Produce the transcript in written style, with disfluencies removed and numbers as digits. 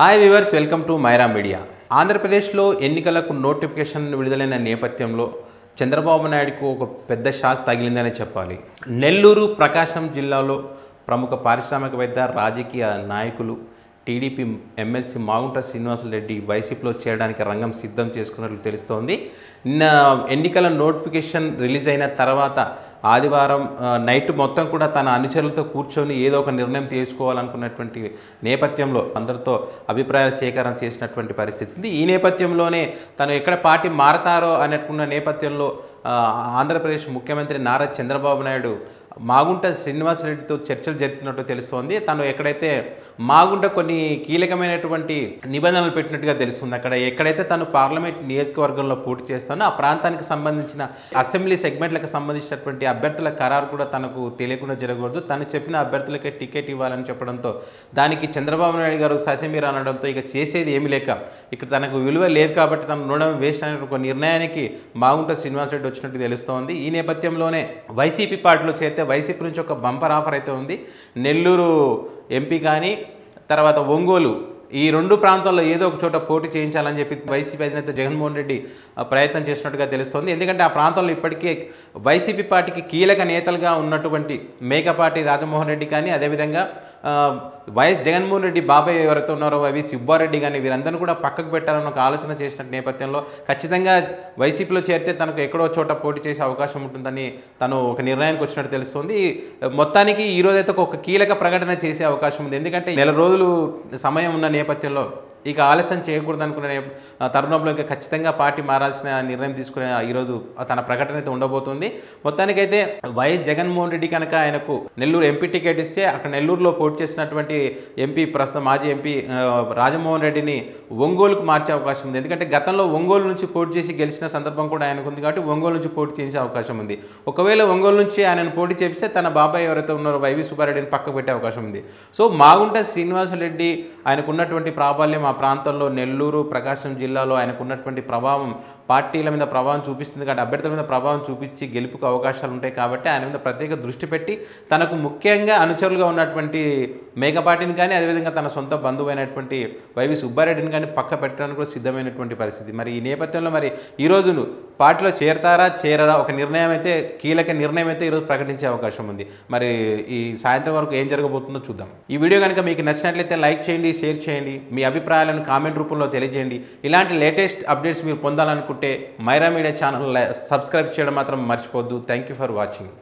Hi viewers, welcome to Myra media. ఆంధ్రప్రదేశ్లో ఎన్నికలకు notification విడుదలైన నేపథ్యంలో చంద్రబాబు నాయుడుకు ఒక పెద్ద షాక్ తగిలిందనే చెప్పాలి. నెల్లూరు, ప్రకాశం జిల్లాలో ప్రముఖ పారిశ్రామికవేత్త, రాజకీయ నాయకులు, టీడీపీ ఎమ్మెల్సీ మాగుంట శ్రీనివాసరెడ్డి వైసీపీలో చేరడానికి రంగం సిద్ధం చేసుకున్నట్లు తెలుస్తోంది. నిన్న ఎన్నికల నోటిఫికేషన్ రిలీజ్ అయిన తర్వాత ఆదివారం నైట్ మొత్తం కూడా తన అనుచరులతో కూర్చొని ఏదో ఒక నిర్ణయం తీసుకోవాలనుకున్నటువంటి నేపథ్యంలో అందరితో అభిప్రాయాల సేకరణ చేసినటువంటి పరిస్థితి ఉంది. ఈ నేపథ్యంలోనే తను ఎక్కడ పార్టీ మారతారో అనుకున్న నేపథ్యంలో ఆంధ్రప్రదేశ్ ముఖ్యమంత్రి నారా చంద్రబాబు నాయుడు మాగుంట శ్రీనివాసరెడ్డితో చర్చలు జరుపుతున్నట్టు తెలుస్తోంది. తను ఎక్కడైతే మాగుంట కొన్ని కీలకమైనటువంటి నిబంధనలు పెట్టినట్టుగా తెలుస్తుంది. ఎక్కడైతే తను పార్లమెంట్ నియోజకవర్గంలో పోటీ చేస్తానో ఆ ప్రాంతానికి సంబంధించిన అసెంబ్లీ సెగ్మెంట్లకు సంబంధించినటువంటి అభ్యర్థుల ఖరారు కూడా తనకు తెలియకుండా జరగకూడదు. తను చెప్పిన అభ్యర్థులకే టికెట్ ఇవ్వాలని చెప్పడంతో దానికి చంద్రబాబు నాయుడు గారు ససేమిరా అనడంతో ఇక చేసేది ఏమీ లేక ఇక్కడ తనకు విలువ లేదు కాబట్టి తను రుణం వేస్ట్ అనే ఒక నిర్ణయానికి మాగుంట శ్రీనివాసరెడ్డి వచ్చినట్టు తెలుస్తోంది. ఈ నేపథ్యంలోనే వైసీపీ పార్టీలో చేరితే వైసీపీ నుంచి ఒక బంపర్ ఆఫర్ అయితే ఉంది. నెల్లూరు ఎంపీ కానీ తర్వాత ఒంగోలు, ఈ రెండు ప్రాంతాల్లో ఏదో ఒక చోట పోటీ చేయించాలని చెప్పి వైసీపీ అధినేత జగన్మోహన్ రెడ్డి ప్రయత్నం చేసినట్టుగా తెలుస్తోంది. ఎందుకంటే ఆ ప్రాంతంలో ఇప్పటికే వైసీపీ పార్టీకి కీలక నేతలుగా ఉన్నటువంటి మేకపాటి రాజమోహన్ రెడ్డి కానీ, అదేవిధంగా వైఎస్ జగన్మోహన్ రెడ్డి బాబాయ్ ఎవరైతే ఉన్నారో అవి సుబ్బారెడ్డి కానీ వీరందరినీ కూడా పక్కకు పెట్టాలని ఒక ఆలోచన చేసిన నేపథ్యంలో ఖచ్చితంగా వైసీపీలో చేరితే తనకు ఎక్కడో చోట పోటీ చేసే అవకాశం ఉంటుందని తను ఒక నిర్ణయానికి వచ్చినట్టు తెలుస్తుంది. మొత్తానికి ఈ రోజైతే ఒక కీలక ప్రకటన చేసే అవకాశం ఉంది. ఎందుకంటే నెల రోజులు సమయం ఉన్న నేపథ్యంలో ఇక ఆలస్యం చేయకూడదు అనుకునే తరుణంలో ఇంకా ఖచ్చితంగా పార్టీ మారాల్సిన నిర్ణయం తీసుకునే ఈరోజు తన ప్రకటన అయితే ఉండబోతుంది. మొత్తానికైతే వైఎస్ జగన్మోహన్ రెడ్డి కనుక ఆయనకు నెల్లూరు ఎంపీ టికెట్ ఇస్తే అక్కడ నెల్లూరులో పోటీ చేసినటువంటి ఎంపీ ప్రస్తుతం మాజీ ఎంపీ రాజమోహన్ రెడ్డిని ఒంగోలుకు మార్చే అవకాశం ఉంది. ఎందుకంటే గతంలో ఒంగోలు నుంచి పోటీ చేసి గెలిచిన సందర్భం కూడా ఆయనకు ఉంది కాబట్టి ఒంగోలు నుంచి పోటీ చేసే అవకాశం ఉంది. ఒకవేళ ఒంగోలు నుంచి ఆయనను పోటీ చేపిస్తే తన బాబాయ్ ఎవరైతే ఉన్నారో వైవి సుబ్బారెడ్డిని పక్కకు పెట్టే అవకాశం ఉంది. సో మాగుంట శ్రీనివాసరెడ్డి ఆయనకు ఉన్నటువంటి ప్రాబల్యం ఆ ప్రాంతంలో నెల్లూరు, ప్రకాశం జిల్లాలో ఆయనకు ఉన్నటువంటి ప్రభావం పార్టీల మీద ప్రభావం చూపిస్తుంది కాబట్టి అభ్యర్థుల మీద ప్రభావం చూపించి గెలుపుకు అవకాశాలు ఉంటాయి కాబట్టి ఆయన మీద ప్రత్యేక దృష్టి పెట్టి తనకు ముఖ్యంగా అనుచరులుగా ఉన్నటువంటి మేకపాటిని కానీ, అదేవిధంగా తన సొంత బంధువైనటువంటి వైవి సుబ్బారెడ్డిని కానీ పక్క పెట్టడానికి కూడా సిద్ధమైనటువంటి పరిస్థితి. మరి ఈ నేపథ్యంలో మరి ఈరోజు పార్టీలో చేరతారా చేరరా ఒక నిర్ణయం అయితే, కీలక నిర్ణయం అయితే ఈరోజు ప్రకటించే అవకాశం ఉంది. మరి ఈ సాయంత్రం వరకు ఏం జరగబోతుందో చూద్దాం. ఈ వీడియో కనుక మీకు నచ్చినట్లయితే లైక్ చేయండి, షేర్ చేయండి, మీ అభిప్రాయాలను కామెంట్ రూపంలో తెలియజేయండి. ఇలాంటి లేటెస్ట్ అప్డేట్స్ మీరు పొందాలనుకుంటే మైరా మీడియా ఛానల్ సబ్స్క్రైబ్ చేయడం మాత్రం మర్చిపోవద్దు. Thank you for watching.